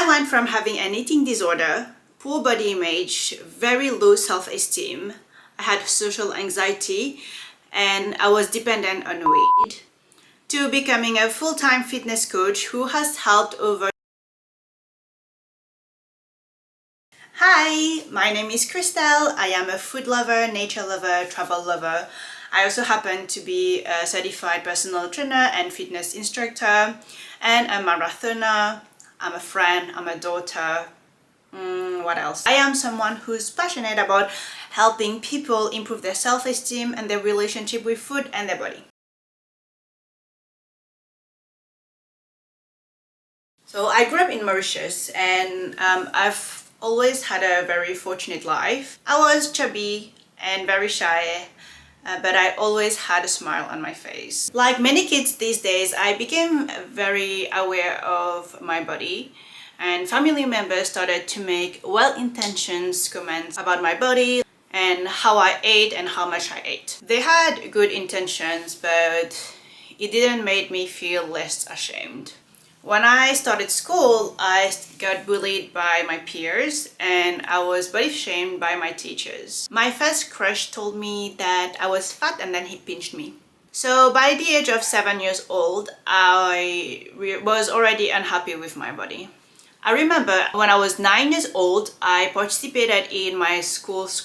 I went from having an eating disorder, poor body image, very low self-esteem, I had social anxiety, and I was dependent on weed, to becoming a full-time fitness coach who has helped over. Hi, my name is Christelle. I am a food lover, nature lover, travel lover. I also happen to be a certified personal trainer and fitness instructor, and a marathoner. I'm a friend, I'm a daughter. What else? I am someone who's passionate about helping people improve their self-esteem and their relationship with food and their body. So I grew up in Mauritius, and I've always had a very fortunate life. I was chubby and very shy, but I always had a smile on my face. Like many kids these days, I became very aware of my body, and family members started to make well-intentioned comments about my body and how I ate and how much I ate. They had good intentions, but it didn't make me feel less ashamed. When I started school, I got bullied by my peers and I was body shamed by my teachers. My first crush told me that I was fat and then he pinched me. So by the age of 7 years old, I was already unhappy with my body. I remember when I was 9 years old, I participated in my school's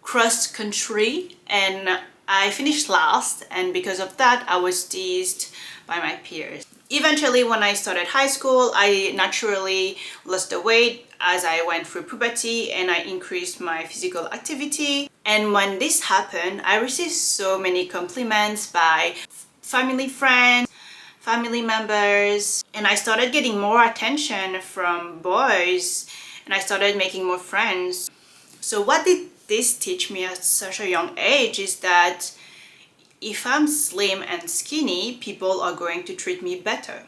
cross country and I finished last, and because of that I was teased by my peers. Eventually, when I started high school, I naturally lost the weight as I went through puberty and I increased my physical activity. And when this happened, I received so many compliments by friends, family members, and I started getting more attention from boys and I started making more friends. So what did this teach me at such a young age is that if I'm slim and skinny, people are going to treat me better.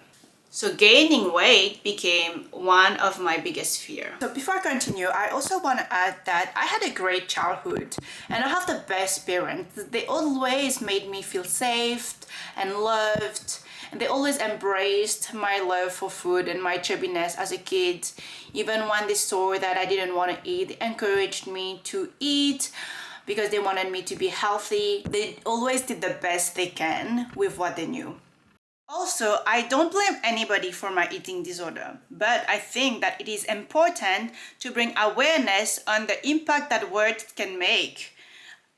So gaining weight became one of my biggest fears. So before I continue, I also want to add that I had a great childhood and I have the best parents. They always made me feel safe and loved, and they always embraced my love for food and my chubbiness as a kid. Even when they saw that I didn't want to eat, they encouraged me to eat because they wanted me to be healthy. They always did the best they can with what they knew. Also, I don't blame anybody for my eating disorder, but I think that it is important to bring awareness on the impact that words can make,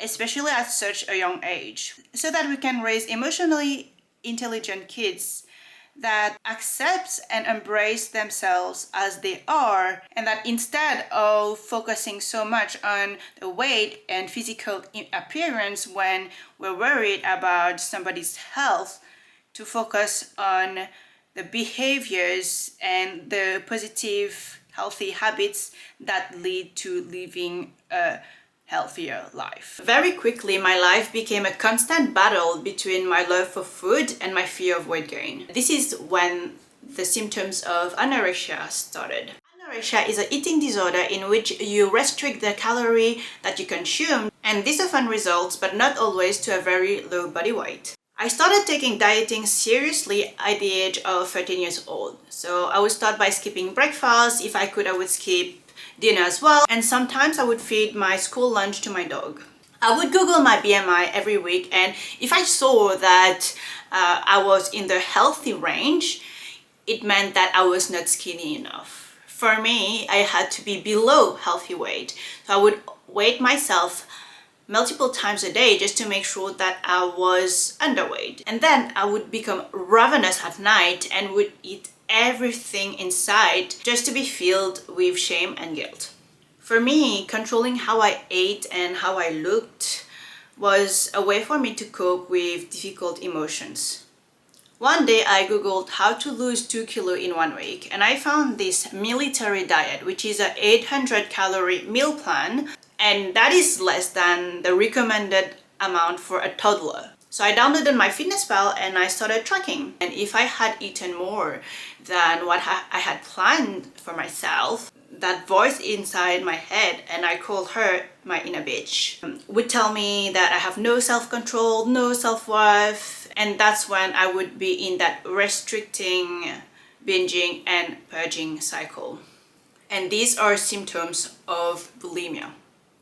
especially at such a young age, so that we can raise emotionally intelligent kids that accept and embrace themselves as they are, and that instead of focusing so much on the weight and physical appearance when we're worried about somebody's health, to focus on the behaviors and the positive, healthy habits that lead to living a healthier life. Very quickly, my life became a constant battle between my love for food and my fear of weight gain. This is when the symptoms of anorexia started. Anorexia is an eating disorder in which you restrict the calorie that you consume, and this often results, but not always, to a very low body weight. I started taking dieting seriously at the age of 13 years old. So I would start by skipping breakfast. If I could, I would skip dinner as well, and sometimes I would feed my school lunch to my dog. I would Google my BMI every week, and if I saw that I was in the healthy range, it meant that I was not skinny enough. For me, I had to be below healthy weight, so I would weigh myself multiple times a day just to make sure that I was underweight. And then I would become ravenous at night and would eat everything in sight just to be filled with shame and guilt. For me, controlling how I ate and how I looked was a way for me to cope with difficult emotions. One day I googled how to lose 2 kilos in 1 week, and I found this military diet, which is an 800 calorie meal plan, and that is less than the recommended amount for a toddler. So I downloaded MyFitnessPal and I started tracking. And if I had eaten more than what I had planned for myself, that voice inside my head, and I called her my inner bitch, would tell me that I have no self-control, no self-worth, and that's when I would be in that restricting binging, and purging cycle. And these are symptoms of bulimia.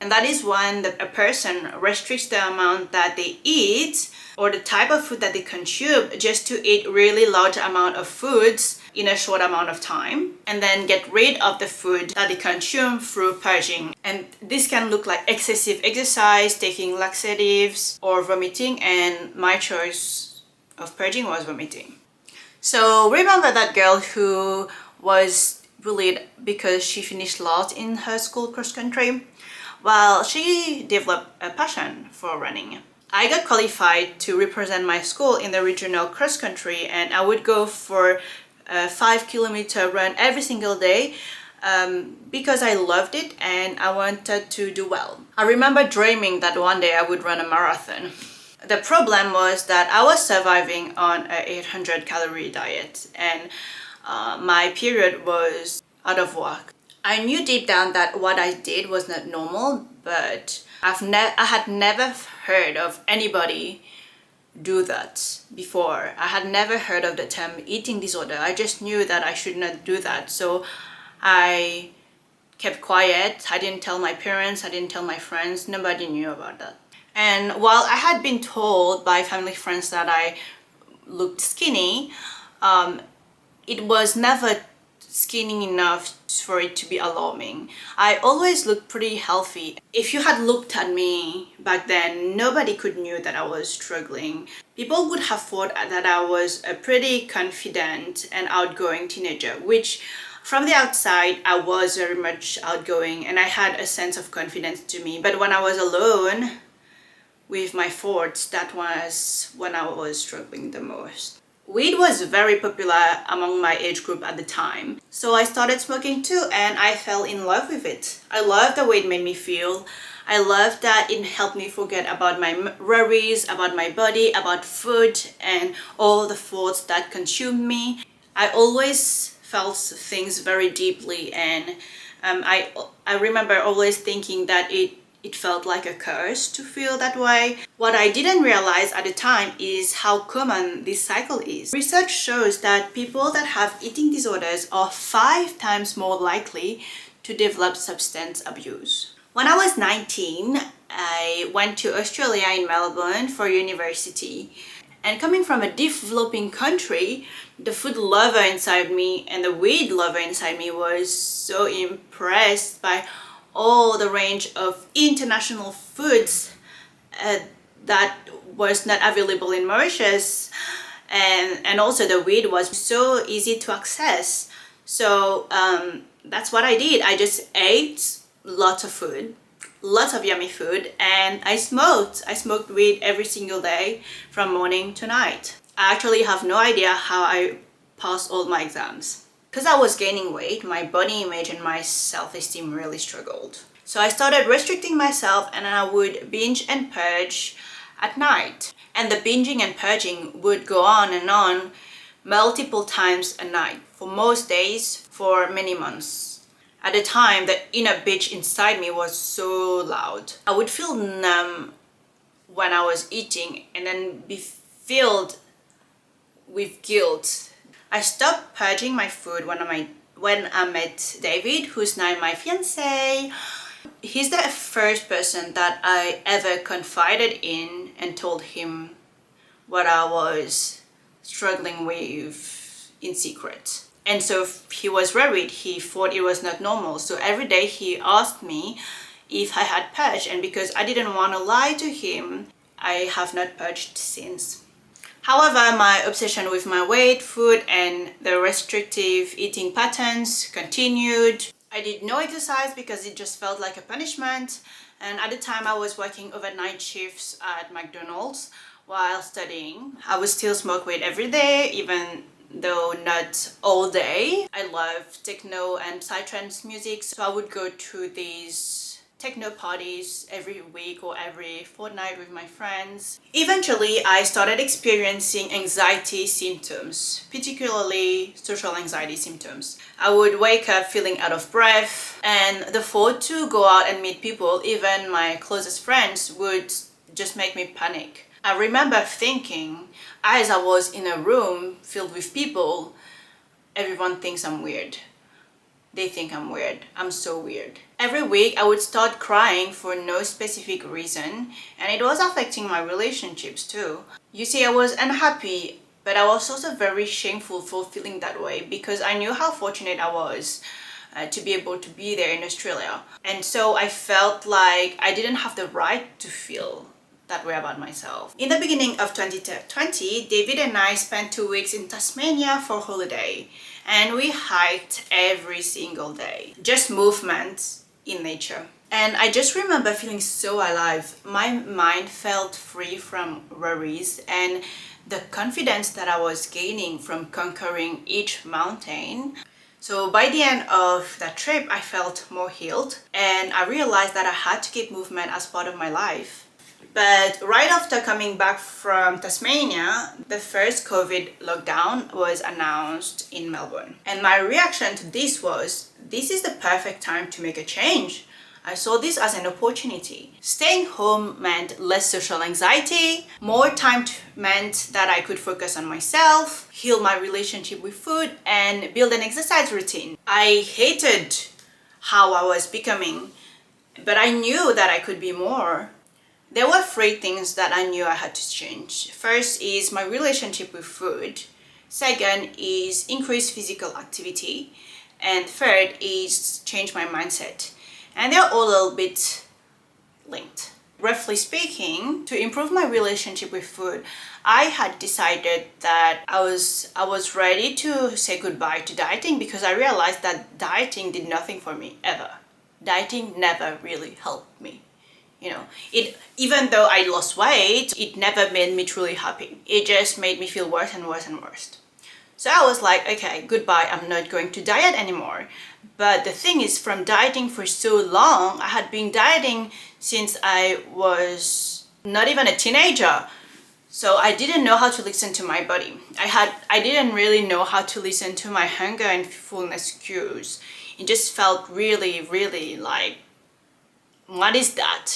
And that is when a person restricts the amount that they eat or the type of food that they consume just to eat really large amount of foods in a short amount of time, and then get rid of the food that they consume through purging. And this can look like excessive exercise, taking laxatives, or vomiting, and my choice of purging was vomiting. So remember that girl who was bullied because she finished last in her school cross country? Well, she developed a passion for running. I got qualified to represent my school in the regional cross country, and I would go for a 5-kilometer run every single day because I loved it and I wanted to do well. I remember dreaming that one day I would run a marathon. The problem was that I was surviving on an 800-calorie diet, and my period was out of whack. I knew deep down that what I did was not normal, but I had never heard of anybody do that before. I had never heard of the term eating disorder. I just knew that I should not do that. So I kept quiet. I didn't tell my parents, I didn't tell my friends. Nobody knew about that. And while I had been told by family friends that I looked skinny, it was never skinny enough for it to be alarming. I always looked pretty healthy. If you had looked at me back then, nobody could knew that I was struggling. People would have thought that I was a pretty confident and outgoing teenager, which from the outside I was very much outgoing and I had a sense of confidence to me. But when I was alone with my thoughts, that was when I was struggling the most. Weed was very popular among my age group at the time, so I started smoking too, and I fell in love with it. I loved the way it made me feel. I loved that it helped me forget about my worries, about my body, about food, and all the thoughts that consumed me. I always felt things very deeply, and I remember always thinking that it felt like a curse to feel that way. What I didn't realize at the time is how common this cycle is. Research shows that people that have eating disorders are 5 times more likely to develop substance abuse. When I was 19, I went to Australia in Melbourne for university. And coming from a developing country, the food lover inside me and the weed lover inside me was so impressed by all the range of international foods that was not available in Mauritius, and also the weed was so easy to access. So that's what I did. I just ate lots of food, lots of yummy food, and I smoked weed every single day from morning to night. I actually have no idea how I passed all my exams. Because I was gaining weight, my body image and my self-esteem really struggled. So I started restricting myself, and I would binge and purge at night. And the binging and purging would go on multiple times a night, for most days, for many months. At the time, the inner bitch inside me was so loud. I would feel numb when I was eating and then be filled with guilt. I stopped purging my food when I met David, who's now my fiancé. He's the first person that I ever confided in and told him what I was struggling with in secret. And so he was worried. He thought it was not normal. So every day he asked me if I had purged, and because I didn't want to lie to him, I have not purged since. However, my obsession with my weight, food, and the restrictive eating patterns continued. I did no exercise because it just felt like a punishment. And at the time I was working overnight shifts at McDonald's while studying. I would still smoke weed every day, even though not all day. I love techno and psytrance music, so I would go to these techno parties every week or every fortnight with my friends. Eventually, I started experiencing anxiety symptoms, particularly social anxiety symptoms. I would wake up feeling out of breath, and the thought to go out and meet people, even my closest friends, would just make me panic. I remember thinking, as I was in a room filled with people, everyone thinks I'm weird. They think I'm weird. I'm so weird. Every week I would start crying for no specific reason, and it was affecting my relationships too. You see, I was unhappy, but I was also very shameful for feeling that way because I knew how fortunate I was to be able to be there in Australia. And so I felt like I didn't have the right to feel that way about myself. In the beginning of 2020, David and I spent 2 weeks in Tasmania for holiday, and we hiked every single day. Just movement in nature. And I just remember feeling so alive. My mind felt free from worries, and the confidence that I was gaining from conquering each mountain. So by the end of that trip, I felt more healed, and I realized that I had to keep movement as part of my life. But right after coming back from Tasmania, the first COVID lockdown was announced in Melbourne. And my reaction to this was, this is the perfect time to make a change. I saw this as an opportunity. Staying home meant less social anxiety, more time meant that I could focus on myself, heal my relationship with food, and build an exercise routine. I hated how I was becoming, but I knew that I could be more. There were 3 things that I knew I had to change. First is my relationship with food. Second is increase physical activity. And third is change my mindset. And they're all a little bit linked. Roughly speaking, to improve my relationship with food, I had decided that I was ready to say goodbye to dieting because I realized that dieting did nothing for me ever. Dieting never really helped me. Even though I lost weight, it never made me truly happy. It just made me feel worse and worse and worse. So I was like, okay, goodbye, I'm not going to diet anymore. But the thing is, from dieting for so long, I had been dieting since I was not even a teenager. So I didn't know how to listen to my body. I didn't really know how to listen to my hunger and fullness cues. It just felt really, really like, what is that,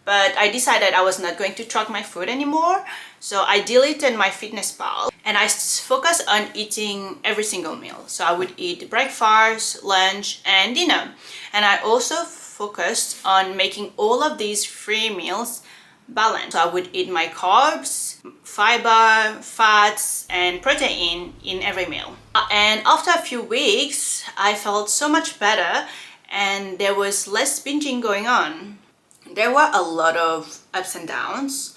But I decided I was not going to track my food anymore. So I deleted my FitnessPal and I focused on eating every single meal. So I would eat breakfast, lunch, and dinner. And I also focused on making all of these 3 meals balanced. So I would eat my carbs, fiber, fats, and protein in every meal. And after a few weeks, I felt so much better, and there was less binging going on. There were a lot of ups and downs,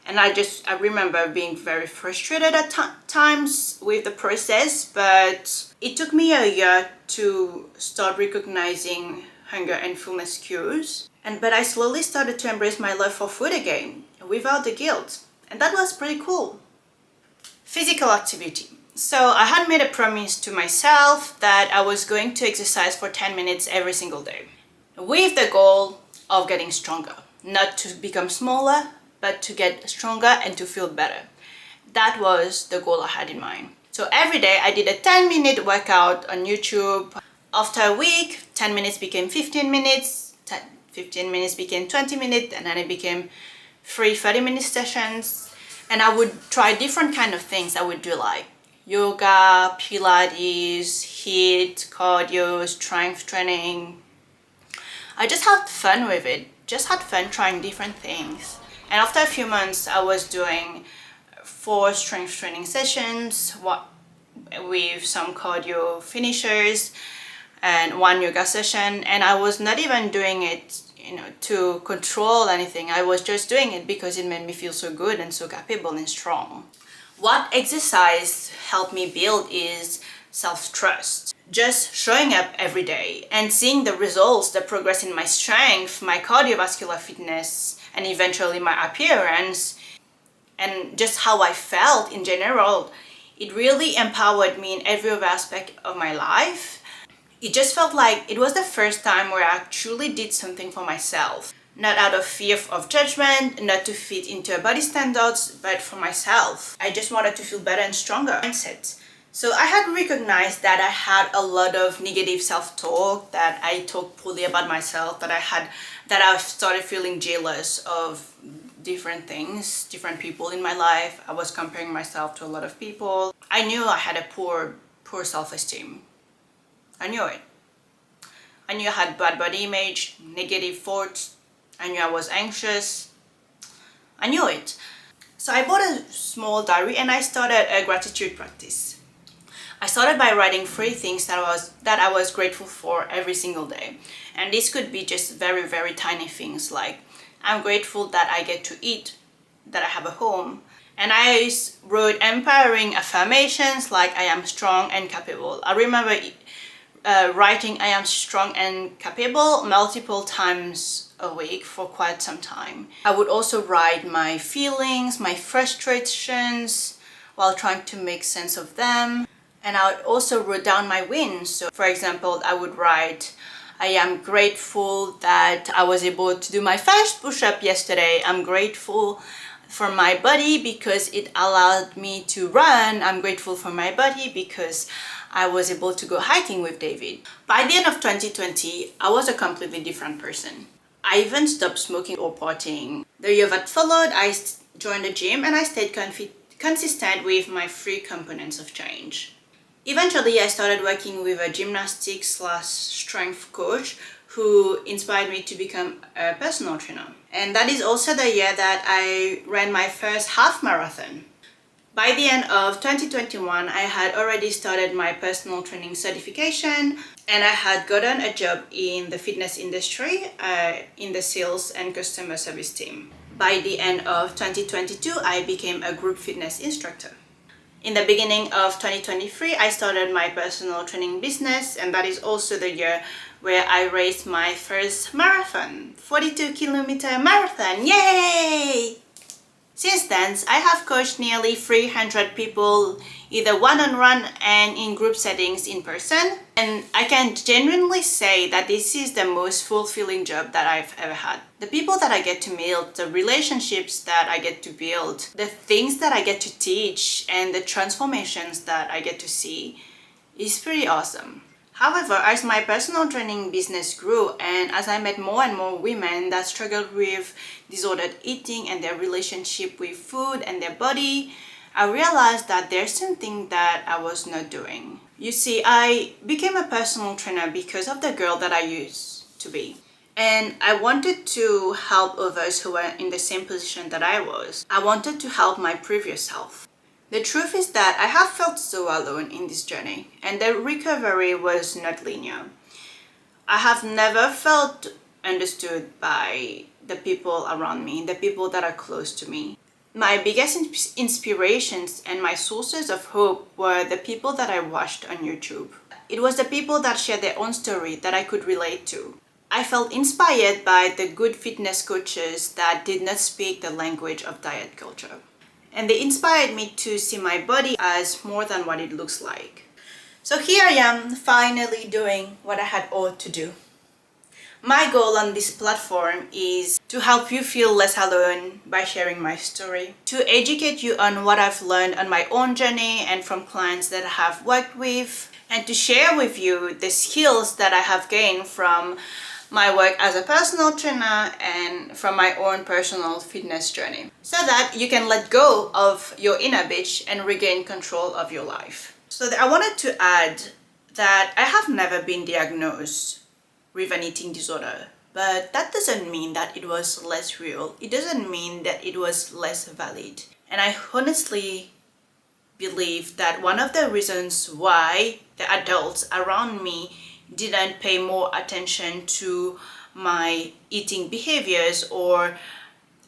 and I remember being very frustrated at times with the process, but it took me a year to start recognizing hunger and fullness cues. But I slowly started to embrace my love for food again without the guilt, and that was pretty cool. Physical activity. So I had made a promise to myself that I was going to exercise for 10 minutes every single day, with the goal of getting stronger. Not to become smaller, but to get stronger and to feel better. That was the goal I had in mind. So every day I did a 10-minute workout on YouTube. After a week, 10 minutes became 15 minutes, 15 minutes became 20 minutes, and then it became 3 30-minute sessions. And I would try different kind of things. I would do like yoga, Pilates, HIIT, cardio, strength training. I just had fun with it. Just had fun trying different things. And after a few months, I was doing 4 strength training sessions with some cardio finishers and 1 yoga session. And I was not even doing it, to control anything. I was just doing it because it made me feel so good and so capable and strong. What exercise helped me build is self-trust. Just showing up every day and seeing the results, the progress in my strength, my cardiovascular fitness, and eventually my appearance, and just how I felt in general, it really empowered me in every other aspect of my life. It just felt like it was the first time where I truly did something for myself. Not out of fear of judgment, not to fit into body standards, but for myself. I just wanted to feel better and stronger mindset. So I had recognized that I had a lot of negative self-talk, that I talked poorly about myself, that I started feeling jealous of different things, different people in my life. I was comparing myself to a lot of people. I knew I had a poor poor self-esteem. I knew it. I knew I had bad body image, negative thoughts. I knew I was anxious. I knew it. So I bought a small diary and I started a gratitude practice. I started by writing 3 things that I was grateful for every single day. And this could be just very, very tiny things like I'm grateful that I get to eat, that I have a home. And I wrote empowering affirmations like I am strong and capable. I remember writing I am strong and capable multiple times a week for quite some time. I would also write my feelings, my frustrations while trying to make sense of them. And I would also write down my wins. So for example, I would write, I am grateful that I was able to do my first push-up yesterday. I'm grateful for my body because it allowed me to run. I'm grateful for my body because I was able to go hiking with David. By the end of 2020, I was a completely different person. I even stopped smoking or partying. The year that followed, I joined the gym and I stayed consistent with my 3 components of change. Eventually, I started working with a gymnastics/strength coach who inspired me to become a personal trainer. And that is also the year that I ran my first half marathon. By the end of 2021, I had already started my personal training certification and I had gotten a job in the fitness industry in the sales and customer service team. By the end of 2022, I became a group fitness instructor. In the beginning of 2023, I started my personal training business, and that is also the year where I raced my first marathon, 42-kilometer marathon. Yay! Since then, I have coached nearly 300 people, either one-on-one and in group settings in person. And I can genuinely say that this is the most fulfilling job that I've ever had. The people that I get to meet, the relationships that I get to build, the things that I get to teach, and the transformations that I get to see is pretty awesome. However, as my personal training business grew and as I met more and more women that struggled with disordered eating and their relationship with food and their body, I realized that there's something that I was not doing. You see, I became a personal trainer because of the girl that I used to be. And I wanted to help others who were in the same position that I was. I wanted to help my previous self. The truth is that I have felt so alone in this journey, and the recovery was not linear. I have never felt understood by the people around me, the people that are close to me. My biggest inspirations and my sources of hope were the people that I watched on YouTube. It was the people that shared their own story that I could relate to. I felt inspired by the good fitness coaches that did not speak the language of diet culture. And they inspired me to see my body as more than what it looks like. So here I am, finally doing what I had ought to do. My goal on this platform is to help you feel less alone by sharing my story, to educate you on what I've learned on my own journey and from clients that I have worked with, and to share with you the skills that I have gained from my work as a personal trainer and from my own personal fitness journey, so that you can let go of your inner bitch and regain control of your life. So I wanted to add that I have never been diagnosed with an eating disorder, but that doesn't mean that it was less real. It doesn't mean that it was less valid. And I honestly believe that one of the reasons why the adults around me didn't pay more attention to my eating behaviors or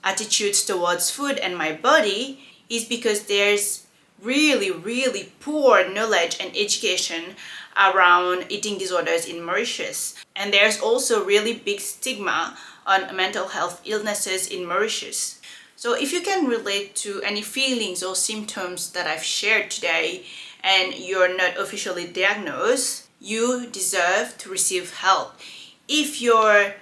attitudes towards food and my body is because there's really poor knowledge and education around eating disorders in Mauritius. And there's also really big stigma on mental health illnesses in Mauritius. So if you can relate to any feelings or symptoms that I've shared today and you're not officially diagnosed, you deserve to receive help. If your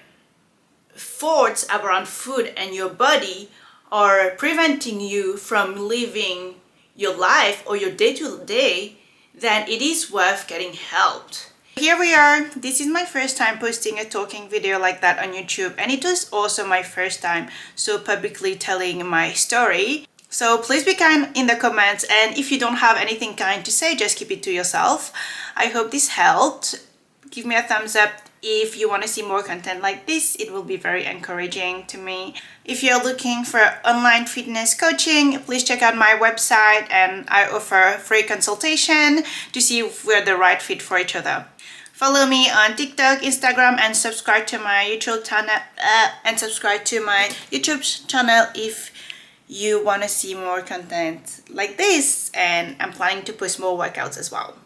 thoughts around food and your body are preventing you from living your life or your day-to-day, then it is worth getting helped. Here we are. This is my first time posting a talking video like that on YouTube, and it was also my first time so publicly telling my story. So please be kind in the comments, and if you don't have anything kind to say, just keep it to yourself. I hope this helped. Give me a thumbs up if you want to see more content like this. It will be very encouraging to me. If you're looking for online fitness coaching, please check out my website, and I offer free consultation to see if we're the right fit for each other. Follow me on TikTok, Instagram, and subscribe to my YouTube channel if you want to see more content like this, and I'm planning to post more workouts as well.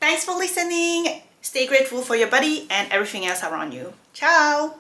Thanks for listening. Stay grateful for your body and everything else around you. Ciao!